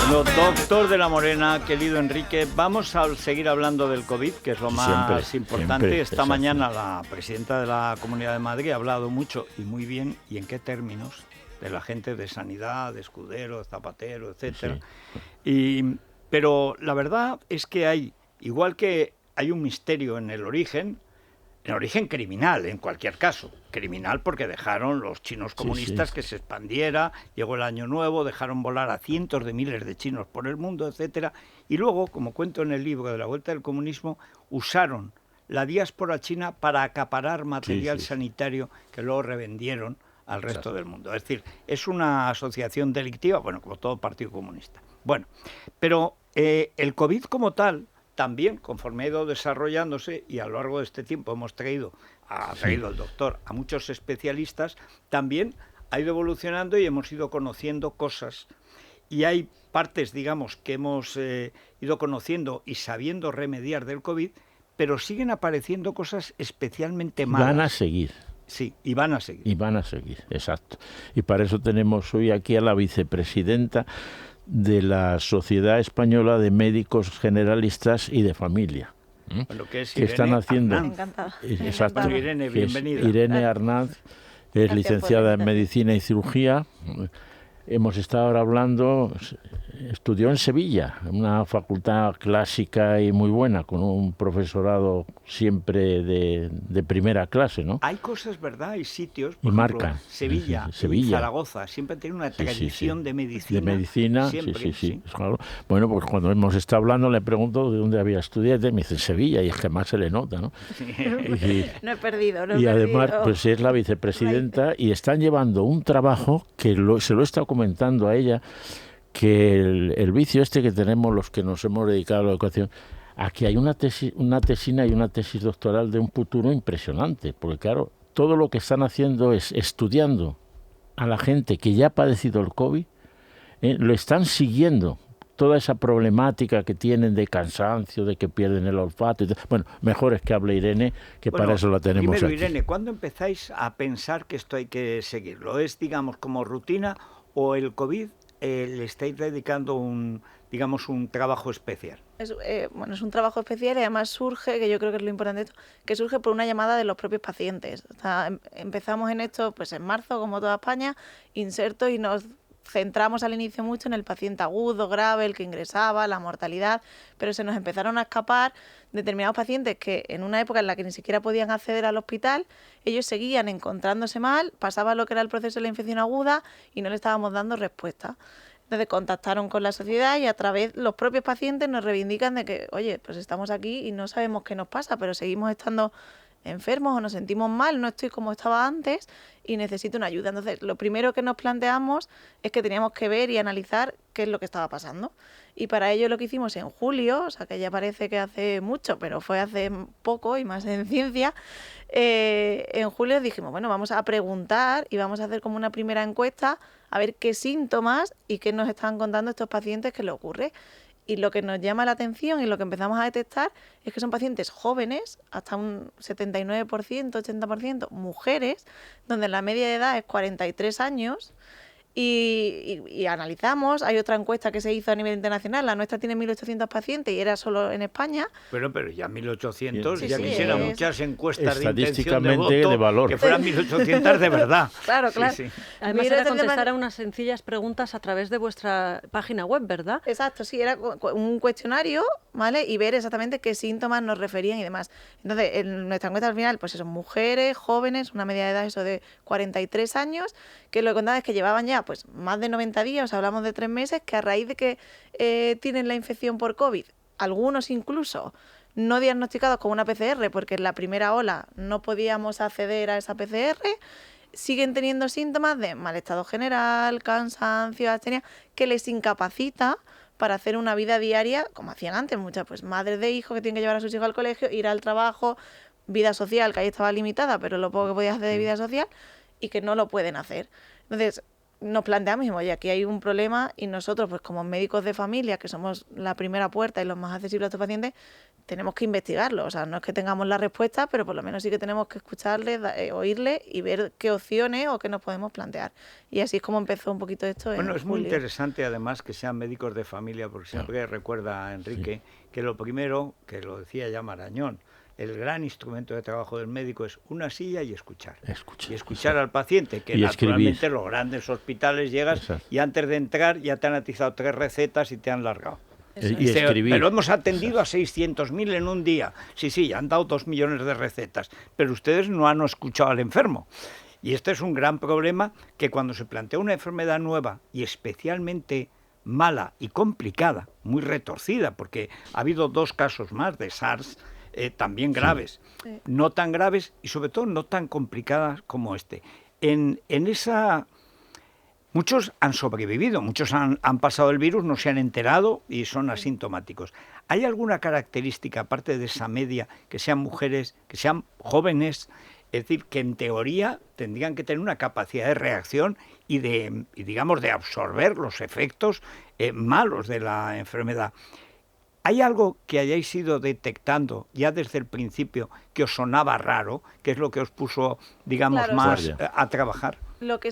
Bueno, doctor de la Morena, querido Enrique, vamos a seguir hablando del COVID, que es lo más importante. Esta mañana la presidenta de la Comunidad de Madrid ha hablado mucho y muy bien, y en qué términos, de la gente de Sanidad, de Escudero, de Zapatero, etcétera. Sí. Pero la verdad es que hay, igual que hay un misterio en el origen criminal, en cualquier caso. Criminal porque dejaron los chinos comunistas que se expandiera, llegó el Año Nuevo, dejaron volar a cientos de miles de chinos por el mundo, etcétera. Y luego, como cuento en el libro de la Vuelta del Comunismo, usaron la diáspora china para acaparar material sanitario que luego revendieron al resto del mundo. Es decir, es una asociación delictiva, bueno, como todo partido comunista. Bueno, pero el COVID como tal, también, conforme ha ido desarrollándose, y a lo largo de este tiempo hemos traído el doctor a muchos especialistas, también ha ido evolucionando y hemos ido conociendo cosas. Y hay partes, digamos, que hemos ido conociendo y sabiendo remediar del COVID, pero siguen apareciendo cosas especialmente malas. Van a seguir. Sí, y van a seguir. Y van a seguir, exacto. Y para eso tenemos hoy aquí a la vicepresidenta de la Sociedad Española de Médicos Generalistas y de Familia. Bueno, que es que están haciendo. Encantada. Exacto. Irene, bienvenida. Irene Arnaz es licenciada en Medicina y Cirugía. Hemos estado ahora hablando, estudió en Sevilla, una facultad clásica y muy buena, con un profesorado siempre de primera clase, ¿no? Hay cosas, ¿verdad? Hay sitios, por ejemplo, Sevilla y Zaragoza, siempre han tenido una tradición de medicina. De medicina, siempre, sí. Claro. Bueno, pues cuando hemos estado hablando le pregunto de dónde había estudiado, y me dice Sevilla, y es que más se le nota, ¿no? No he perdido, Y además, pues es la vicepresidenta y están llevando un trabajo que se lo he estado comentando a ella, que el vicio este que tenemos los que nos hemos dedicado a la educación, aquí hay una tesina y una tesis doctoral de un futuro impresionante, porque claro, todo lo que están haciendo es estudiando a la gente que ya ha padecido el COVID, lo están siguiendo, toda esa problemática que tienen de cansancio, de que pierden el olfato. Bueno, mejor es que hable Irene, que para eso la tenemos primero, aquí. Irene, ¿cuándo empezáis a pensar que esto hay que seguirlo? ¿Es, digamos, como rutina o el COVID le estáis dedicando un trabajo especial? Es un trabajo especial y además surge, que yo creo que es lo importante de esto, que surge por una llamada de los propios pacientes. O sea, empezamos en esto pues en marzo, como toda España, inserto, y nos centramos al inicio mucho en el paciente agudo, grave, el que ingresaba, la mortalidad, pero se nos empezaron a escapar determinados pacientes que en una época en la que ni siquiera podían acceder al hospital, ellos seguían encontrándose mal, pasaba lo que era el proceso de la infección aguda y no le estábamos dando respuesta. Entonces contactaron con la sociedad y a través los propios pacientes nos reivindican de que, oye, pues estamos aquí y no sabemos qué nos pasa, pero seguimos estando enfermos o nos sentimos mal, no estoy como estaba antes y necesito una ayuda. Entonces, lo primero que nos planteamos es que teníamos que ver y analizar qué es lo que estaba pasando. Y para ello lo que hicimos en julio, o sea que ya parece que hace mucho, pero fue hace poco y más en ciencia, en julio dijimos, bueno, vamos a preguntar y vamos a hacer como una primera encuesta a ver qué síntomas y qué nos están contando estos pacientes que les ocurre. Y lo que nos llama la atención y lo que empezamos a detectar es que son pacientes jóvenes, hasta un 79%, 80%, mujeres, donde la media de edad es 43 años. Y analizamos, hay otra encuesta que se hizo a nivel internacional, la nuestra tiene 1.800 pacientes y era solo en España. Pero ya 1.800, sí, ya quisieran muchas encuestas de intención de estadísticamente voto, de valor, que fueran 1.800 de verdad. Claro. Sí. Además era contestar a unas sencillas preguntas a través de vuestra página web, ¿verdad? Exacto, sí, era un cuestionario, ¿vale? Y ver exactamente qué síntomas nos referían y demás. Entonces, en nuestra encuesta al final, pues son mujeres, jóvenes, una media de edad eso de 43 años, que lo que contaban es que llevaban ya pues más de 90 días, o sea, hablamos de 3 meses, que a raíz de que tienen la infección por COVID, algunos incluso no diagnosticados con una PCR, porque en la primera ola no podíamos acceder a esa PCR, siguen teniendo síntomas de mal estado general, cansancio, astenia, que les incapacita para hacer una vida diaria como hacían antes. Muchas pues madres de hijos que tienen que llevar a sus hijos al colegio, ir al trabajo, vida social, que ahí estaba limitada, pero lo poco que podías hacer de vida social, y que no lo pueden hacer. Entonces, nos planteamos, oye, aquí hay un problema y nosotros, pues como médicos de familia, que somos la primera puerta y los más accesibles a estos pacientes, tenemos que investigarlo. O sea, no es que tengamos la respuesta, pero por lo menos sí que tenemos que escucharle, oírle y ver qué opciones o qué nos podemos plantear. Y así es como empezó un poquito esto. Bueno, es muy interesante además que sean médicos de familia, porque siempre recuerda a Enrique que lo primero, que lo decía ya Marañón, el gran instrumento de trabajo del médico es una silla y escuchar. Y escuchar al paciente, que naturalmente en los grandes hospitales llegas y antes de entrar ya te han atizado 3 recetas y te han largado. Y escribir. Pero hemos atendido a 600.000 en un día. Sí, ya han dado 2 millones de recetas, pero ustedes no han escuchado al enfermo. Y este es un gran problema, que cuando se plantea una enfermedad nueva y especialmente mala y complicada, muy retorcida, porque ha habido 2 casos más de SARS, también graves, no tan graves y sobre todo no tan complicadas como este. En esa... Muchos han sobrevivido, muchos han pasado el virus, no se han enterado y son asintomáticos. ¿Hay alguna característica, aparte de esa media, que sean mujeres, que sean jóvenes? Es decir, que en teoría tendrían que tener una capacidad de reacción y digamos, de absorber los efectos malos de la enfermedad. ¿Hay algo que hayáis ido detectando ya desde el principio que os sonaba raro, que es lo que os puso, digamos, más a trabajar? Lo que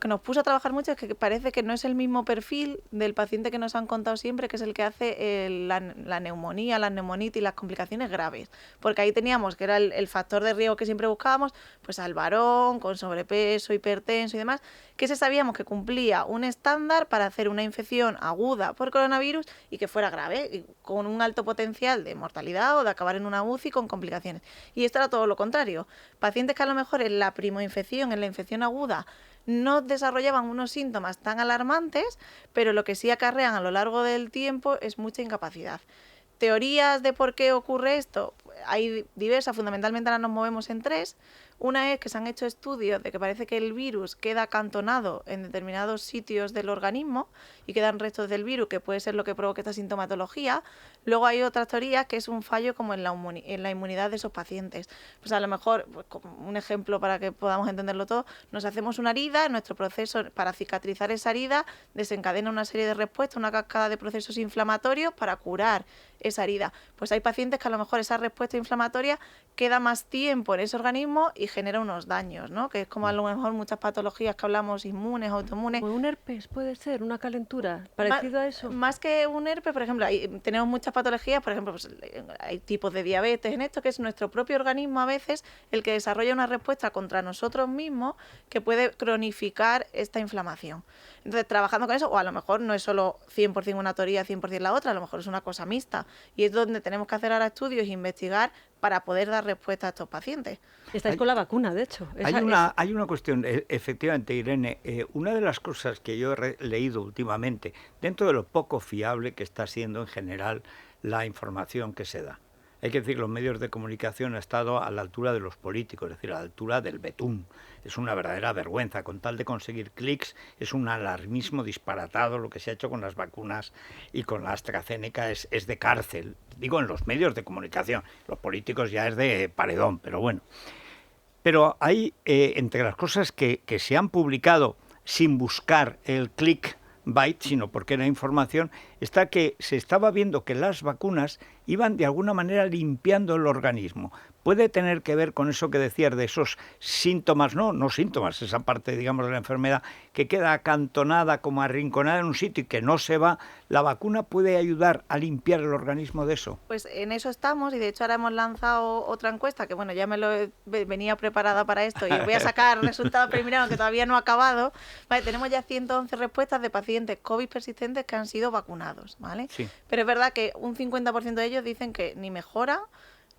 nos puso a trabajar mucho es que parece que no es el mismo perfil del paciente que nos han contado siempre, que es el que hace la neumonía, la neumonitis y las complicaciones graves. Porque ahí teníamos, que era el factor de riesgo que siempre buscábamos, pues al varón, con sobrepeso, hipertenso y demás, que ese sabíamos que cumplía un estándar para hacer una infección aguda por coronavirus y que fuera grave, y con un alto potencial de mortalidad o de acabar en una UCI con complicaciones. Y esto era todo lo contrario. Pacientes que a lo mejor en la primoinfección, en la infección aguda, no desarrollaban unos síntomas tan alarmantes, pero lo que sí acarrean a lo largo del tiempo es mucha incapacidad. ¿Teorías de por qué ocurre esto? Hay diversas, fundamentalmente ahora nos movemos en 3. Una es que se han hecho estudios de que parece que el virus queda acantonado en determinados sitios del organismo y quedan restos del virus, que puede ser lo que provoca esta sintomatología. Luego hay otra teoría que es un fallo como en la inmunidad de esos pacientes. Pues a lo mejor, pues, como un ejemplo para que podamos entenderlo todo, nos hacemos una herida, nuestro proceso para cicatrizar esa herida desencadena una serie de respuestas, una cascada de procesos inflamatorios para curar esa herida. Pues hay pacientes que a lo mejor esa respuesta inflamatoria queda más tiempo en ese organismo y genera unos daños, ¿no? Que es como a lo mejor muchas patologías que hablamos inmunes, autoinmunes. O un herpes puede ser, una calentura, parecido a eso. Más que un herpes, por ejemplo, tenemos muchas patologías, por ejemplo, pues, hay tipos de diabetes en esto, que es nuestro propio organismo a veces el que desarrolla una respuesta contra nosotros mismos que puede cronificar esta inflamación. Entonces, trabajando con eso, o a lo mejor no es solo 100% una teoría, 100% la otra, a lo mejor es una cosa mixta. Y es donde tenemos que hacer ahora estudios e investigar para poder dar respuesta a estos pacientes. Estáis con la vacuna, de hecho. Hay una cuestión, efectivamente, Irene, una de las cosas que yo he leído últimamente, dentro de lo poco fiable que está siendo en general la información que se da. Hay que decir que los medios de comunicación han estado a la altura de los políticos, es decir, a la altura del betún. Es una verdadera vergüenza. Con tal de conseguir clics, es un alarmismo disparatado. Lo que se ha hecho con las vacunas y con la AstraZeneca es de cárcel. Digo, en los medios de comunicación. Los políticos ya es de paredón, pero bueno. Pero hay, entre las cosas que se han publicado sin buscar el clickbait, sino porque era información, está que se estaba viendo que las vacunas iban de alguna manera limpiando el organismo. Puede tener que ver con eso que decías de esos síntomas, no síntomas, esa parte, digamos, de la enfermedad que queda acantonada, como arrinconada en un sitio y que no se va. ¿La vacuna puede ayudar a limpiar el organismo de eso? Pues en eso estamos, y de hecho ahora hemos lanzado otra encuesta, que bueno, ya venía preparada para esto y voy a sacar resultados preliminares que todavía no ha acabado. Vale, tenemos ya 111 respuestas de pacientes COVID persistentes que han sido vacunados, ¿vale? Sí. Pero es verdad que un 50% de ellos dicen que ni mejora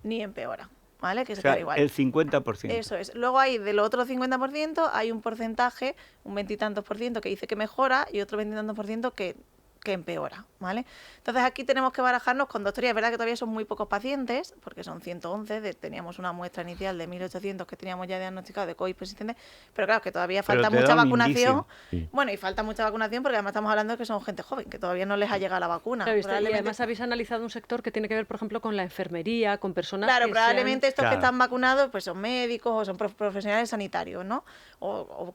ni empeora. ¿Vale? Que se queda igual. El 50%. Eso es. Luego hay del otro 50%, hay un porcentaje, un 20 y tantos % que dice que mejora y otro 20 y tantos % que que empeora, ¿vale? Entonces aquí tenemos que barajarnos con dos teorías. Es verdad que todavía son muy pocos pacientes, porque son 111, teníamos una muestra inicial de 1.800 que teníamos ya diagnosticados de COVID persistente, pero claro, que todavía falta mucha vacunación. Sí. Bueno, y falta mucha vacunación porque además estamos hablando de que son gente joven, que todavía no les ha llegado la vacuna. Claro, y además habéis analizado un sector que tiene que ver, por ejemplo, con la enfermería, con personas claro, que probablemente estos que están vacunados pues son médicos o son profesionales sanitarios, ¿no? O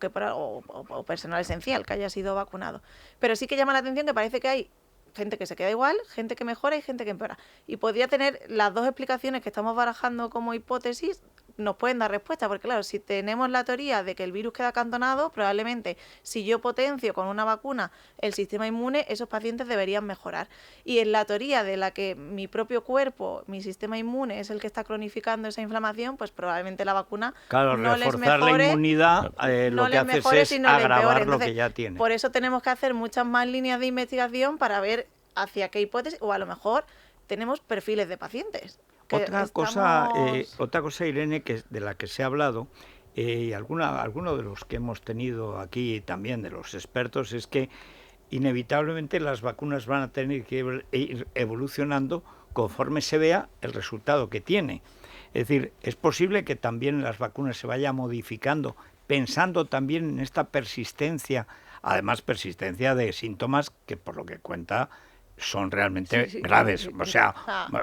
personal esencial que haya sido vacunado. Pero sí que llama la atención que parece que hay gente que se queda igual, gente que mejora y gente que empeora. Y podría tener las dos explicaciones que estamos barajando como hipótesis, nos pueden dar respuesta, porque claro, si tenemos la teoría de que el virus queda acantonado, probablemente si yo potencio con una vacuna el sistema inmune, esos pacientes deberían mejorar. Y en la teoría de la que mi propio cuerpo, mi sistema inmune es el que está cronificando esa inflamación, pues probablemente la vacuna no les mejore, la inmunidad lo que hace es agravar lo que ya tiene. Por eso tenemos que hacer muchas más líneas de investigación para ver hacia qué hipótesis, o a lo mejor tenemos perfiles de pacientes. Otra cosa, Irene, de la que se ha hablado, y algunos de los que hemos tenido aquí también, de los expertos, es que inevitablemente las vacunas van a tener que ir evolucionando conforme se vea el resultado que tiene. Es decir, es posible que también las vacunas se vayan modificando, pensando también en esta persistencia, además persistencia de síntomas que por lo que cuenta son realmente graves, o sea,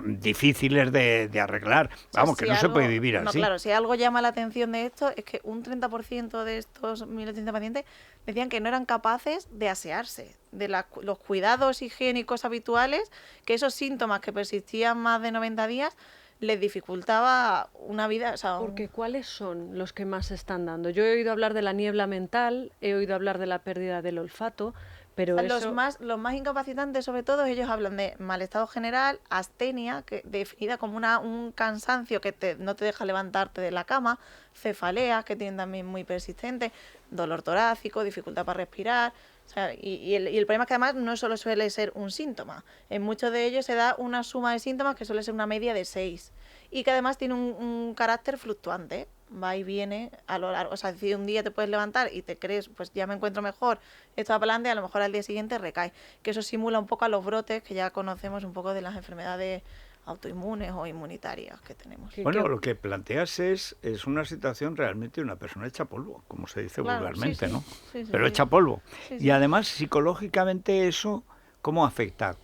difíciles de arreglar. Vamos, que no se puede vivir así. Claro, si algo llama la atención de esto es que un 30% de estos 1.800 pacientes decían que no eran capaces de asearse, de los cuidados higiénicos habituales, que esos síntomas que persistían más de 90 días les dificultaba una vida. Porque ¿cuáles son los que más se están dando? Yo he oído hablar de la niebla mental, he oído hablar de la pérdida del olfato, pero los más incapacitantes, sobre todo, ellos hablan de mal estado general, astenia, que definida como un cansancio que no te deja levantarte de la cama, cefaleas, que tienen también muy persistentes, dolor torácico, dificultad para respirar. O sea, y el problema es que además no solo suele ser un síntoma. En muchos de ellos se da una suma de síntomas que suele ser una media de 6. Y que además tiene un carácter fluctuante. Va y viene a lo largo. O sea, si un día te puedes levantar y te crees, pues ya me encuentro mejor, esto va para adelante, a lo mejor al día siguiente recae. Que eso simula un poco a los brotes que ya conocemos un poco de las enfermedades autoinmunes o inmunitarias que tenemos. Bueno, lo que planteas es una situación realmente de una persona hecha polvo, como se dice vulgarmente, ¿no? Sí, pero hecha polvo. Y además, psicológicamente eso, ¿cómo afecta?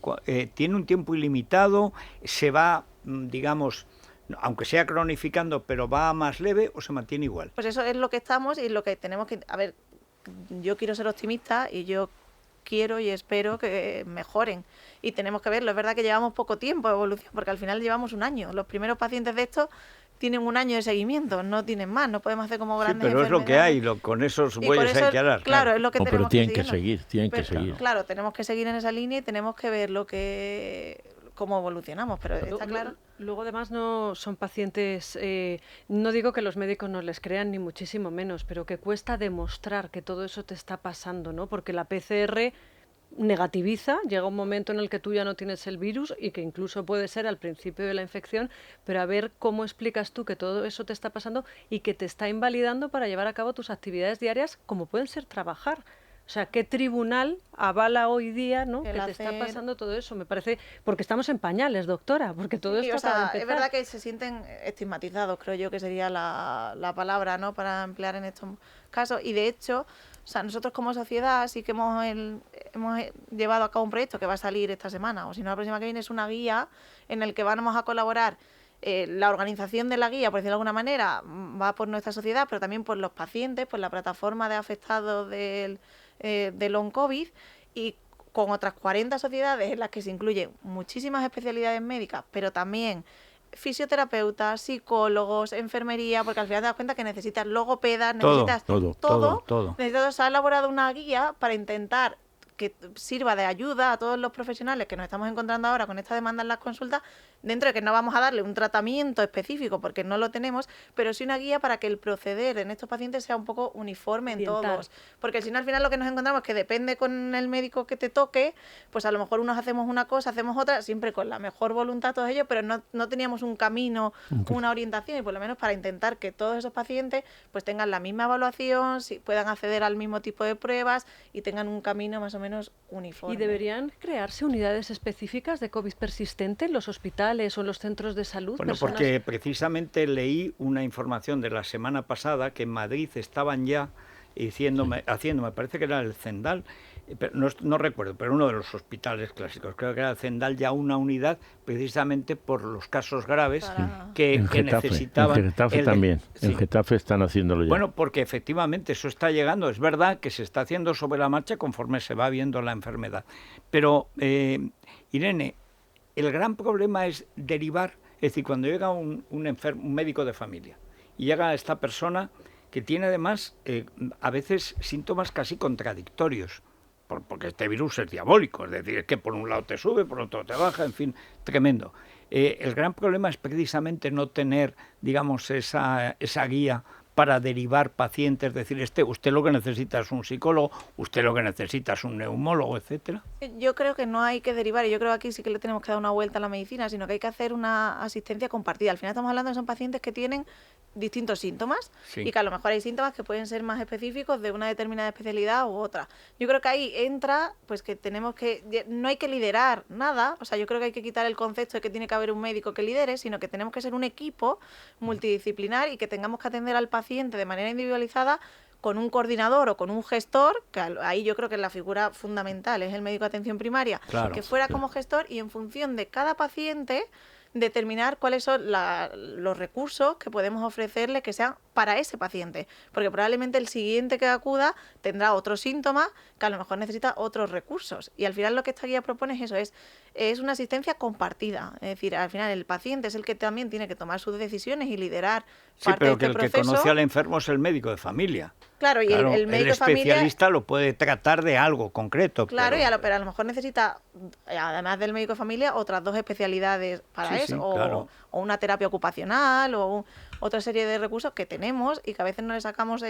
¿Tiene un tiempo ilimitado? ¿Se va, digamos, aunque sea cronificando, pero va más leve o se mantiene igual? Pues eso es lo que estamos y lo que tenemos que... A ver, yo quiero ser optimista y yo quiero y espero que mejoren. Y tenemos que verlo. Es verdad que llevamos poco tiempo de evolución, porque al final llevamos un año. Los primeros pacientes de estos tienen un año de seguimiento, no tienen más. No podemos hacer como grandes pero es lo que hay, con esos bueyes hay que arar. Claro, es lo que tenemos pero tienen que seguir. Tienen que seguir. Claro, tenemos que seguir en esa línea y tenemos que ver cómo evolucionamos, pero está claro. Luego, además, no son pacientes, no digo que los médicos no les crean, ni muchísimo menos, pero que cuesta demostrar que todo eso te está pasando, ¿no? Porque la PCR negativiza, llega un momento en el que tú ya no tienes el virus y que incluso puede ser al principio de la infección, pero a ver cómo explicas tú que todo eso te está pasando y que te está invalidando para llevar a cabo tus actividades diarias, como pueden ser trabajar. O sea, ¿qué tribunal avala hoy día, ¿no?, que te está pasando todo eso? Me parece, porque estamos en pañales, doctora, porque todo esto acaba de empezar. Es verdad que se sienten estigmatizados, creo yo que sería la palabra, ¿no?, para emplear en estos casos. Y de hecho, o sea, nosotros como sociedad sí que hemos llevado a cabo un proyecto que va a salir esta semana, o si no la próxima que viene, es una guía en el que vamos a colaborar. La organización de la guía, por decirlo de alguna manera, va por nuestra sociedad, pero también por los pacientes, por la plataforma de afectados del long COVID, y con otras 40 sociedades en las que se incluyen muchísimas especialidades médicas, pero también fisioterapeutas, psicólogos, enfermería, porque al final te das cuenta que necesitas logopedas, necesitas todo. Se ha elaborado una guía para intentar que sirva de ayuda a todos los profesionales que nos estamos encontrando ahora con esta demanda en las consultas, dentro de que no vamos a darle un tratamiento específico porque no lo tenemos, pero sí una guía para que el proceder en estos pacientes sea un poco uniforme en todos. Porque si no, al final lo que nos encontramos es que depende con el médico que te toque, pues a lo mejor unos hacemos una cosa, hacemos otra, siempre con la mejor voluntad todos ellos, pero no teníamos un camino, una orientación, y por lo menos para intentar que todos esos pacientes pues tengan la misma evaluación, puedan acceder al mismo tipo de pruebas y tengan un camino más o menos uniforme. ¿Y deberían crearse unidades específicas de COVID persistente en los hospitales o en los centros de salud? Bueno, porque precisamente leí una información de la semana pasada que en Madrid estaban ya haciendo, me parece que era el Zendal, pero no recuerdo, pero uno de los hospitales clásicos, creo que era el Zendal, ya una unidad precisamente por los casos graves que necesitaban. En Getafe también, sí. En Getafe están haciéndolo ya. Bueno, porque efectivamente eso está llegando, es verdad que se está haciendo sobre la marcha conforme se va viendo la enfermedad. Pero, Irene, el gran problema es derivar, es decir, cuando llega un médico de familia y llega esta persona que tiene además a veces síntomas casi contradictorios, porque este virus es diabólico, es decir, es que por un lado te sube, por otro te baja, en fin, tremendo. El gran problema es precisamente no tener, digamos, esa guía para derivar pacientes, es decir, usted lo que necesita es un psicólogo, usted lo que necesita es un neumólogo, etcétera. Yo creo que no hay que derivar, y yo creo que aquí sí que le tenemos que dar una vuelta a la medicina, sino que hay que hacer una asistencia compartida. Al final estamos hablando de son pacientes que tienen distintos síntomas, sí, y que a lo mejor hay síntomas que pueden ser más específicos de una determinada especialidad u otra. Yo creo que ahí entra, pues que no hay que liderar nada, o sea, yo creo que hay que quitar el concepto de que tiene que haber un médico que lidere, sino que tenemos que ser un equipo multidisciplinar y que tengamos que atender al paciente de manera individualizada con un coordinador o con un gestor, que ahí yo creo que la figura fundamental es el médico de atención primaria, claro, que fuera como gestor, y en función de cada paciente determinar cuáles son los recursos que podemos ofrecerle que sean para ese paciente, porque probablemente el siguiente que acuda tendrá otros síntomas que a lo mejor necesita otros recursos, y al final lo que esta guía propone es eso, es una asistencia compartida, es decir, al final el paciente es el que también tiene que tomar sus decisiones y liderar parte de este proceso. Sí, pero que el que conoce al enfermo es el médico de familia. Claro, y claro, el médico el especialista lo puede tratar de algo concreto. Claro, pero a lo mejor necesita, además del médico de familia, otras 2 especialidades para eso, sí, claro, o una terapia ocupacional, o otra serie de recursos que tenemos y que a veces no le sacamos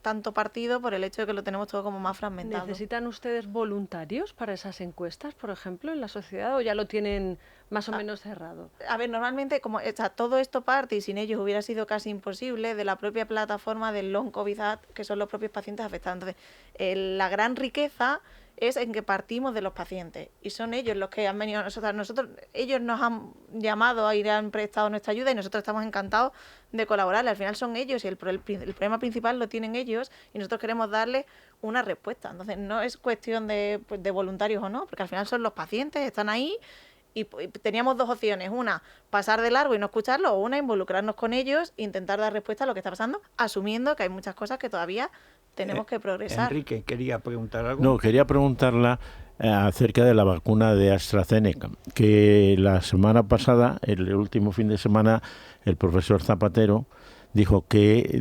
tanto partido por el hecho de que lo tenemos todo como más fragmentado. ¿Necesitan ustedes voluntarios para esas encuestas, por ejemplo, en la sociedad, o ya lo tienen más o menos cerrado? A ver, normalmente, como todo esto parte, y sin ellos hubiera sido casi imposible, de la propia plataforma del Long COVID Act, que son los propios pacientes afectados. Entonces, la gran riqueza es en que partimos de los pacientes, y son ellos los que han venido a nosotros, ellos nos han llamado y han prestado nuestra ayuda, y nosotros estamos encantados de colaborar. Al final son ellos, y el problema principal lo tienen ellos, y nosotros queremos darles una respuesta. Entonces no es cuestión de voluntarios o no, porque al final son los pacientes, están ahí, y teníamos 2 opciones: una, pasar de largo y no escucharlo, o una, involucrarnos con ellos e intentar dar respuesta a lo que está pasando, asumiendo que hay muchas cosas que todavía tenemos que progresar. Enrique, ¿quería preguntar algo? No, quería preguntarla acerca de la vacuna de AstraZeneca, que la semana pasada, el último fin de semana, el profesor Zapatero dijo que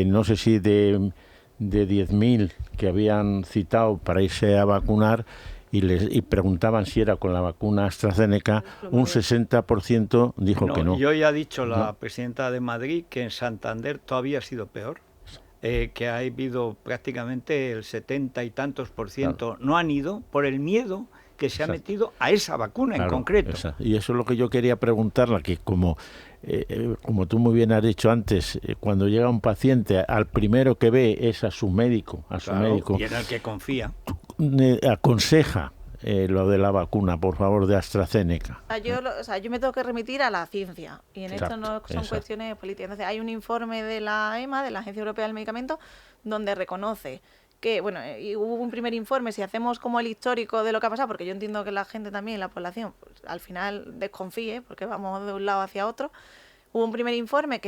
no sé si de 10.000 que habían citado para irse a vacunar, y preguntaban si era con la vacuna AstraZeneca, un 60% dijo que no. Yo ya he dicho la presidenta de Madrid que en Santander todavía ha sido peor, que ha habido prácticamente el 70 y tantos %, claro, no han ido por el miedo que se ha metido a esa vacuna, claro, en concreto. Exacto. Y eso es lo que yo quería preguntarla, que como tú muy bien has dicho antes, cuando llega un paciente, al primero que ve es a su médico, y en el que confía. Aconseja lo de la vacuna, por favor, de AstraZeneca. Yo me tengo que remitir a la ciencia, y en esto no son cuestiones políticas. Entonces, hay un informe de la EMA, de la Agencia Europea del Medicamento, donde reconoce que, y hubo un primer informe, si hacemos como el histórico de lo que ha pasado, porque yo entiendo que la gente también, la población, pues, al final desconfíe, porque vamos de un lado hacia otro. Hubo un primer informe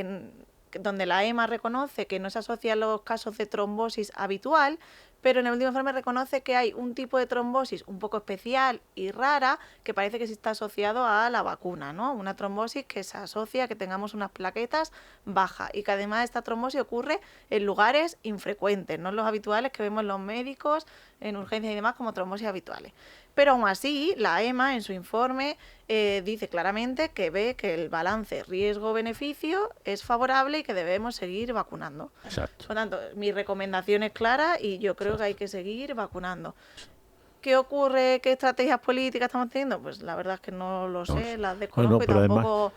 donde la EMA reconoce que no se asocian los casos de trombosis habitual, pero en el último informe reconoce que hay un tipo de trombosis un poco especial y rara que parece que sí está asociado a la vacuna, ¿no? Una trombosis que se asocia a que tengamos unas plaquetas bajas y que además esta trombosis ocurre en lugares infrecuentes, no en los habituales que vemos los médicos en urgencias y demás como trombosis habituales. Pero aún así, la EMA en su informe dice claramente que ve que el balance riesgo-beneficio es favorable y que debemos seguir vacunando. Exacto. Por lo tanto, mi recomendación es clara y yo creo que hay que seguir vacunando. ¿Qué ocurre? ¿Qué estrategias políticas estamos teniendo? Pues la verdad es que no lo sé, las desconozco y tampoco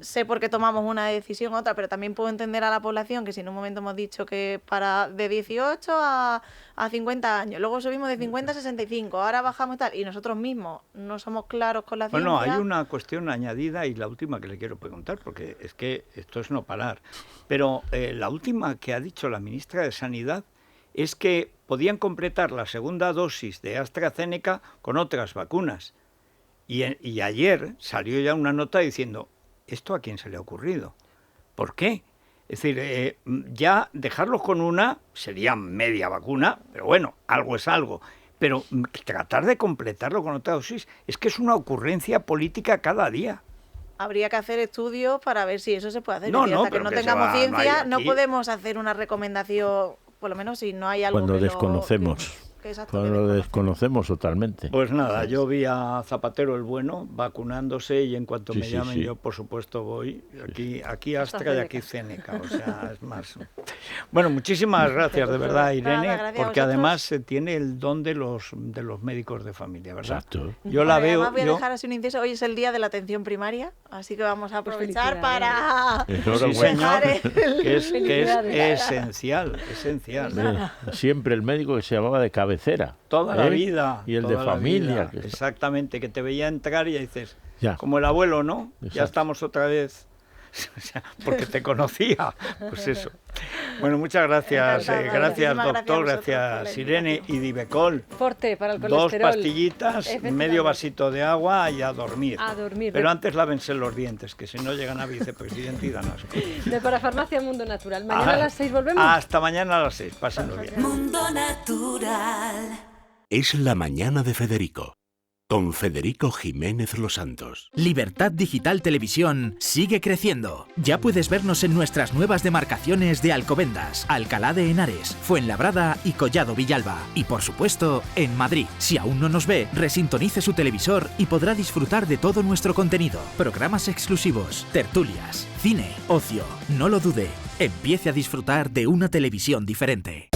sé por qué tomamos una decisión u otra, pero también puedo entender a la población que si en un momento hemos dicho que para de 18 a 50 años, luego subimos de 50 a 65, ahora bajamos y tal, y nosotros mismos no somos claros con la ciencia. Bueno, hay una cuestión añadida y la última que le quiero preguntar, porque es que esto es no parar, pero la última que ha dicho la ministra de Sanidad es que podían completar la segunda dosis de AstraZeneca con otras vacunas. Y ayer salió ya una nota diciendo, ¿esto a quién se le ha ocurrido? ¿Por qué? Es decir, ya dejarlos con una sería media vacuna, pero bueno, algo es algo. Pero tratar de completarlo con otra dosis es que es una ocurrencia política cada día. Habría que hacer estudios para ver si eso se puede hacer. No, hasta que no tengamos ciencia, no podemos hacer una recomendación, por lo menos si no hay algo cuando desconocemos. Cuando lo desconocemos totalmente. Pues nada, yo vi a Zapatero el Bueno vacunándose y en cuanto me llamen yo por supuesto voy. Aquí Astra y aquí Zeneca, o sea, es más. Bueno, muchísimas gracias de verdad, Irene, porque además se tiene el don de los médicos de familia, ¿verdad? Exacto. Yo la veo. Además voy a dejar así un inciso, hoy es el día de la atención primaria, así que vamos a aprovechar para sí, señor, que es esencial. Siempre el médico que se llamaba de cabecera. Toda la vida. Y el de familia. Exactamente, que te veía entrar y ya dices, ya. Como el abuelo, ¿no? Exacto. Ya estamos otra vez, porque te conocía. Pues eso. Bueno, muchas gracias. Gracias, doctor. Gracias, Irene. Y Divecol. Forte para el colesterol. 2 pastillitas, medio vasito de agua y a dormir. A dormir. Pero antes lávense los dientes, que si no llegan a vicepresidente y dan asco. De Parafarmacia Mundo Natural. Mañana a las 6 volvemos. Hasta mañana a las 6. Pásenlo bien. Mundo Natural. Es la mañana de Federico, con Federico Jiménez Los Santos. Libertad Digital Televisión sigue creciendo. Ya puedes vernos en nuestras nuevas demarcaciones de Alcobendas, Alcalá de Henares, Fuenlabrada y Collado Villalba. Y por supuesto, en Madrid. Si aún no nos ve, resintonice su televisor y podrá disfrutar de todo nuestro contenido. Programas exclusivos, tertulias, cine, ocio. No lo dude. Empiece a disfrutar de una televisión diferente.